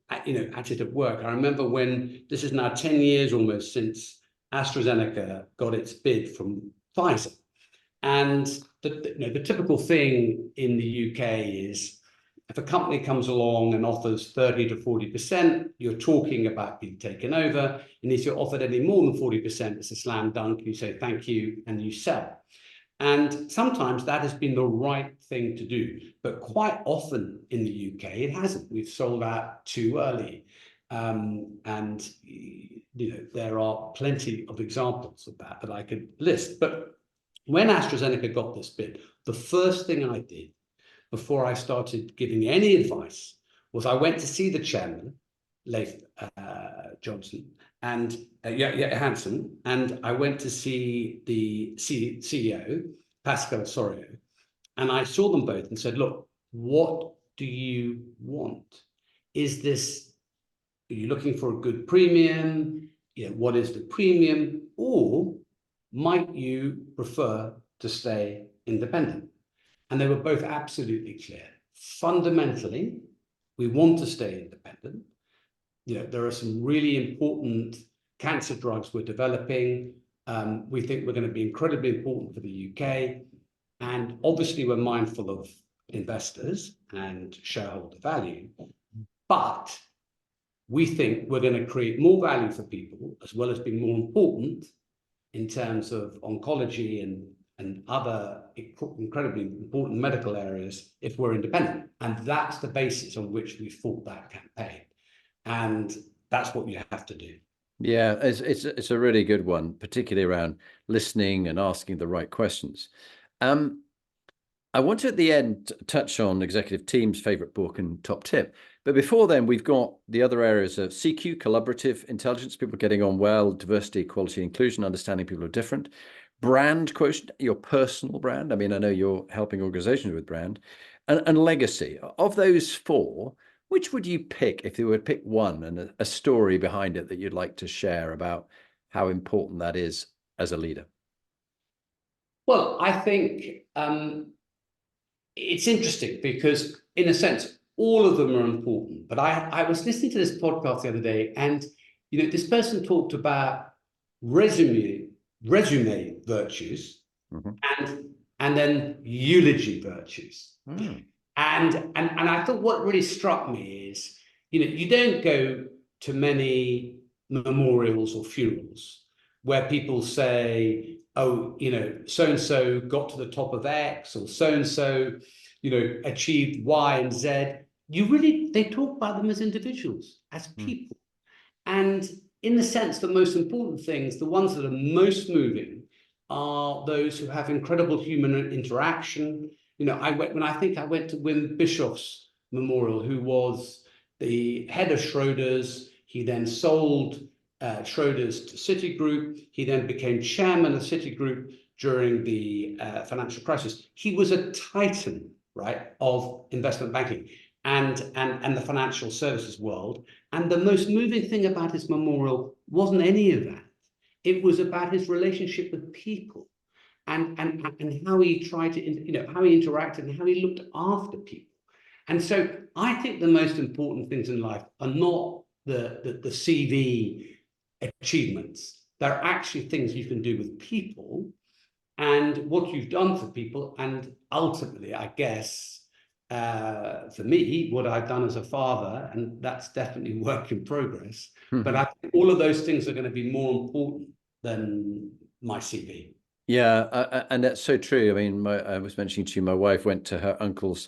actually at work. I remember when, this is now 10 years almost since AstraZeneca got its bid from Pfizer. And the typical thing in the UK is, if a company comes along and offers 30 to 40%, you're talking about being taken over. And if you're offered any more than 40%, it's a slam dunk. You say thank you and you sell. And sometimes that has been the right thing to do. But quite often in the UK, it hasn't. We've sold out too early. And there are plenty of examples of that I could list. But when AstraZeneca got this bid, the first thing I did before I started giving any advice was I went to see the chairman, Leif Johnson, and Hansen, and I went to see the CEO, Pascal Soriot, and I saw them both and said, look, what do you want? Are you looking for a good premium? What is the premium? Or might you prefer to stay independent? And they were both absolutely clear. Fundamentally, we want to stay independent. There are some really important cancer drugs we're developing. We think we're going to be incredibly important for the UK. And obviously, we're mindful of investors and shareholder value. But we think we're going to create more value for people, as well as being more important in terms of oncology and other incredibly important medical areas if we're independent. And that's the basis on which we fought that campaign. And that's what you have to do. Yeah, it's a really good one, particularly around listening and asking the right questions. I want to, at the end, touch on Executive Team's favorite book and top tip. But before then, we've got the other areas of CQ, collaborative intelligence, people getting on well, diversity, equality, inclusion, understanding people are different. Brand quotient, your personal brand. I mean, I know you're helping organizations with brand, and legacy. Of those four, which would you pick if you would pick one and a story behind it that you'd like to share about how important that is as a leader? Well, I think it's interesting because, in a sense, all of them are important. But I was listening to this podcast the other day, and this person talked about resume virtues, and then eulogy virtues. And I thought what really struck me is, you don't go to many memorials or funerals where people say, oh, so-and-so got to the top of X, or so-and-so, achieved Y and Z. They talk about them as individuals, as people. And in the sense, the most important things, the ones that are most moving, are those who have incredible human interaction. I went to Wim Bischoff's memorial, who was the head of Schroders. He then sold Schroders to Citigroup. He then became chairman of Citigroup during the financial crisis. He was a titan, right, of investment banking and the financial services world. And the most moving thing about his memorial wasn't any of that. It was about his relationship with people and how he tried to, how he interacted and how he looked after people. And so I think the most important things in life are not the CV achievements. They're actually things you can do with people and what you've done for people. And ultimately, I guess, for me, what I've done as a father, and that's definitely work in progress. But I think all of those things are going to be more important than my CV. Yeah, and that's so true. I mean, I was mentioning to you, my wife went to her uncle's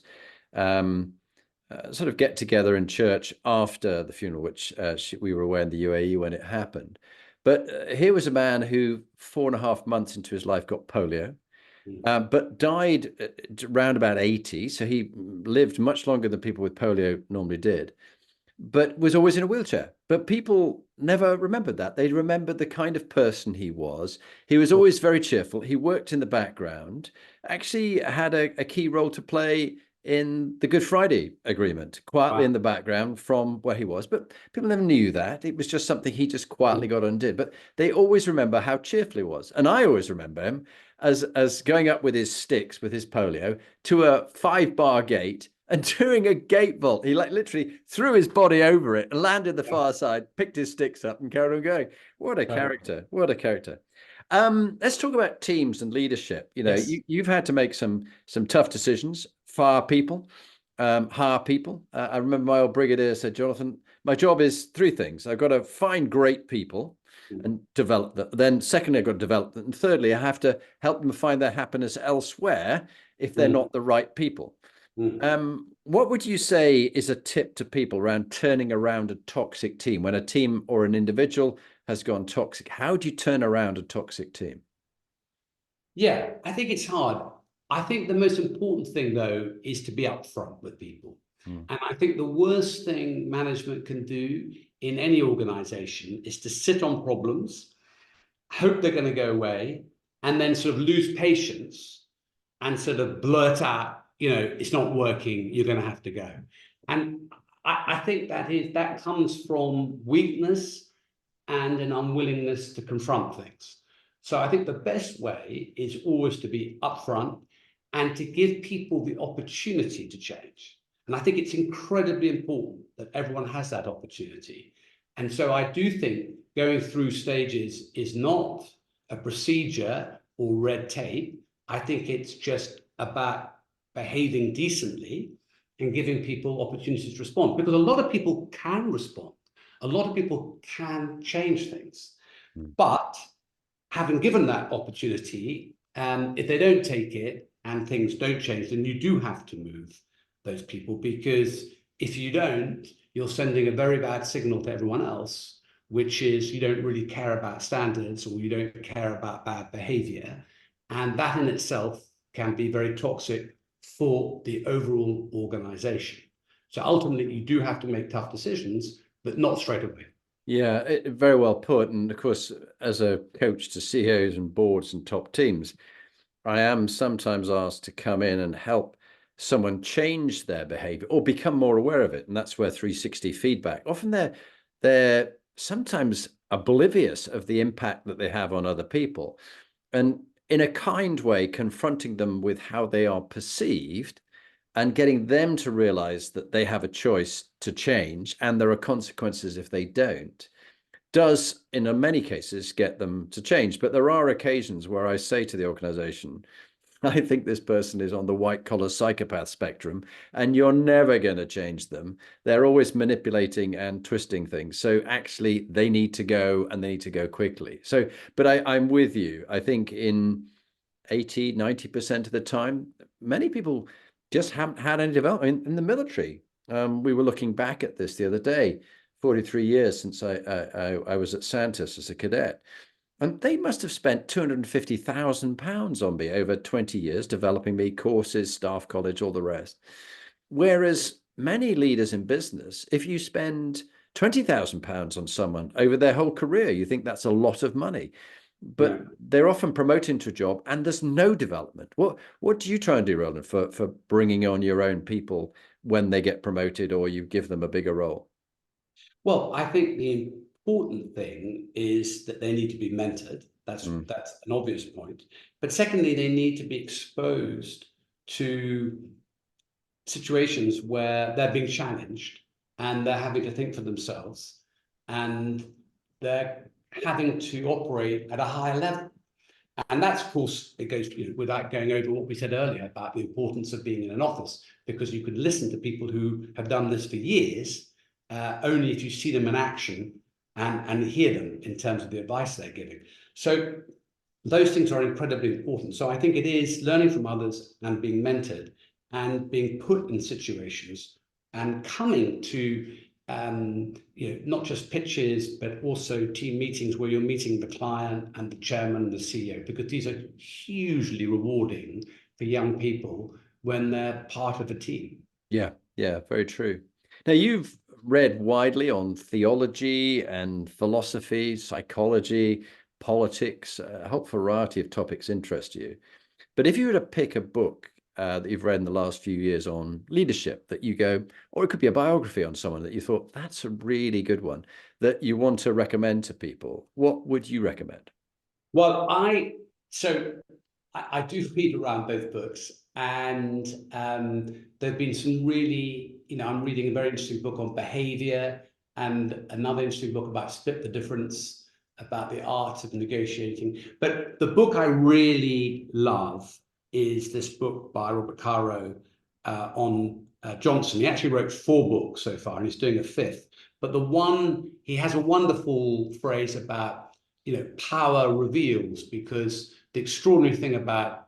sort of get together in church after the funeral, which we were away in the UAE when it happened. But here was a man who 4.5 months into his life got polio, but died around about 80. So he lived much longer than people with polio normally did, but was always in a wheelchair. But people never remembered that. They remembered the kind of person he was. He was always very cheerful. He worked in the background, actually had a key role to play in the Good Friday Agreement, quietly in the background from where he was. But people never knew that. It was just something he just quietly got on and did. But they always remember how cheerful he was. And I always remember him as going up with his sticks, with his polio, to a 5-bar gate and doing a gate vault. He literally threw his body over it and landed the far side, picked his sticks up and carried on going. What a character. What a character. Let's talk about teams and leadership. You know, you've had to make some tough decisions, fire people, hire people. I remember my old brigadier said, Jonathan, my job is 3 things. I've got to find great people and develop them. Then secondly, I've got to develop them. And thirdly, I have to help them find their happiness elsewhere if they're not the right people. What would you say is a tip to people around turning around a toxic team when a team or an individual has gone toxic? How do you turn around a toxic team? Yeah, I think it's hard. I think the most important thing, though, is to be upfront with people. And I think the worst thing management can do in any organization is to sit on problems, hope they're going to go away, and then sort of lose patience and sort of blurt out, it's not working, you're going to have to go. And I think that comes from weakness and an unwillingness to confront things. So I think the best way is always to be upfront and to give people the opportunity to change. And I think it's incredibly important that everyone has that opportunity. And so I do think going through stages is not a procedure or red tape. I think it's just about behaving decently and giving people opportunities to respond, because a lot of people can respond. A lot of people can change things. But having given that opportunity, if they don't take it and things don't change, then you do have to move those people, because if you don't, you're sending a very bad signal to everyone else, which is you don't really care about standards, or you don't care about bad behavior. And that in itself can be very toxic for the overall organization. So ultimately, you do have to make tough decisions, but not straight away. Yeah, very well put. And of course, as a coach to CEOs and boards and top teams, I am sometimes asked to come in and help someone change their behavior or become more aware of it. And that's where 360 feedback, often they're sometimes oblivious of the impact that they have on other people. And in a kind way, confronting them with how they are perceived and getting them to realize that they have a choice to change and there are consequences if they don't, does in many cases get them to change. But there are occasions where I say to the organization, I think this person is on the white collar psychopath spectrum and you're never going to change them. They're always manipulating and twisting things. So actually they need to go, and they need to go quickly. So, but I'm with you. I think in 80, 90% of the time, many people just haven't had any development in the military. We were looking back at this the other day, 43 years since I was at Santos as a cadet. And they must have spent £250,000 on me over 20 years, developing me, courses, staff college, all the rest. Whereas many leaders in business, if you spend £20,000 on someone over their whole career, you think that's a lot of money. But they're often promoted into a job and there's no development. What do you try and do, Roland, for bringing on your own people when they get promoted or you give them a bigger role? Well, I think the important thing is that they need to be mentored. That's an obvious point. But secondly, they need to be exposed to situations where they're being challenged and they're having to think for themselves and they're having to operate at a higher level. And that's, of course, it goes, without going over what we said earlier about the importance of being in an office, because you could listen to people who have done this for years, only if you see them in action and hear them in terms of the advice they're giving. So those things are incredibly important. So I think it is learning from others and being mentored and being put in situations and coming to not just pitches, but also team meetings where you're meeting the client and the chairman and the CEO, because these are hugely rewarding for young people when they're part of a team. Yeah, very true. Now, you've read widely on theology and philosophy, psychology, politics, a whole variety of topics interest you. But if you were to pick a book that you've read in the last few years on leadership that you go, or it could be a biography on someone that you thought, that's a really good one, that you want to recommend to people, what would you recommend? Well, I do read around both books, and there have been some really, I'm reading a very interesting book on behavior and another interesting book about split the difference, about the art of negotiating. But the book I really love is this book by Robert Caro on Johnson. He actually wrote 4 books so far, and he's doing a 5th. But he has a wonderful phrase about, power reveals, because the extraordinary thing about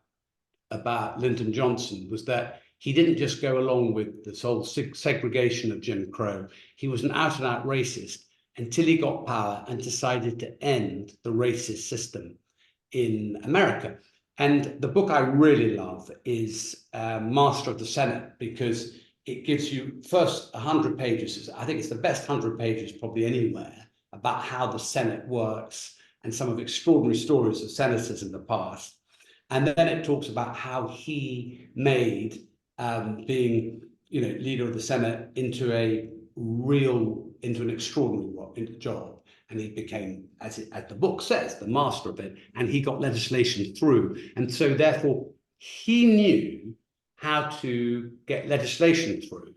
Lyndon Johnson was that he didn't just go along with this whole segregation of Jim Crow. He was an out-and-out racist until he got power and decided to end the racist system in America. And the book I really love is Master of the Senate, because it gives you first 100 pages. I think it's the best 100 pages probably anywhere about how the Senate works and some of the extraordinary stories of senators in the past. And then it talks about how he made being, leader of the Senate into an extraordinary job. And he became, as the book says, the master of it, and he got legislation through. And so therefore, he knew how to get legislation through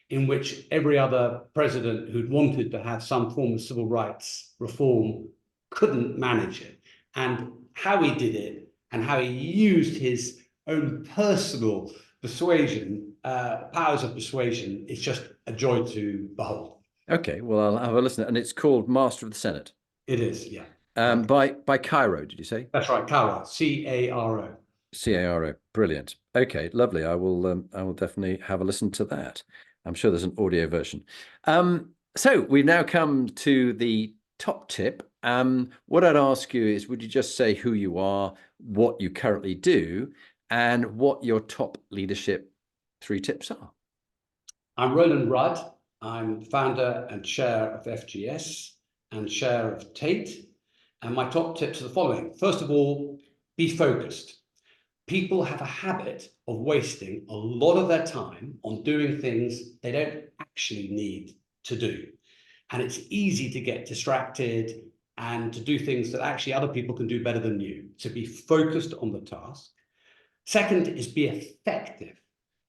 in which every other president who'd wanted to have some form of civil rights reform couldn't manage it. And how he did it and how he used his own personal persuasion, powers of persuasion, is just a joy to behold. Okay, well, I'll have a listen. And it's called Master of the Senate. It is, yeah. By Caro, did you say? That's right, Caro, C-A-R-O. C-A-R-O. Brilliant. Okay, lovely. I will definitely have a listen to that. I'm sure there's an audio version. So we've now come to the top tip. What I'd ask you is, would you just say who you are, what you currently do, and what your top leadership 3 tips are? I'm Roland Rudd. I'm founder and chair of FGS and chair of Tate. And my top tips are the following. First of all, be focused. People have a habit of wasting a lot of their time on doing things they don't actually need to do. And it's easy to get distracted and to do things that actually other people can do better than you. So be focused on the task. Second is be effective.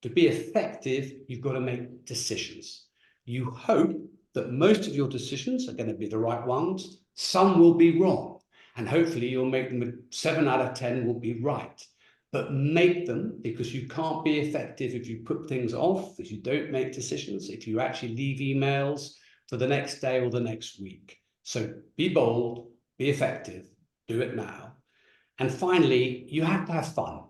To be effective, you've got to make decisions. You hope that most of your decisions are going to be the right ones. Some will be wrong. And hopefully you'll make them 7 out of 10 will be right. But make them, because you can't be effective if you put things off, if you don't make decisions, if you actually leave emails for the next day or the next week. So be bold, be effective, do it now. And finally, you have to have fun,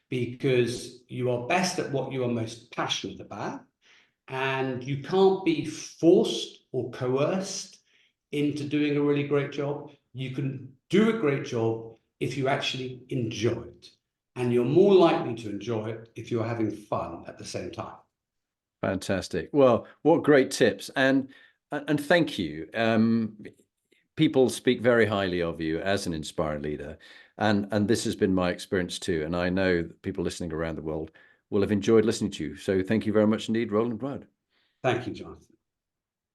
because you are best at what you are most passionate about. And you can't be forced or coerced into doing a really great job. You can do a great job if you actually enjoy it. And you're more likely to enjoy it if you're having fun at the same time. Fantastic. Well, what great tips. And thank you. People speak very highly of you as an inspiring leader. And this has been my experience too. And I know that people listening around the world will have enjoyed listening to you. So thank you very much indeed, Roland Rudd. Thank you, Jonathan.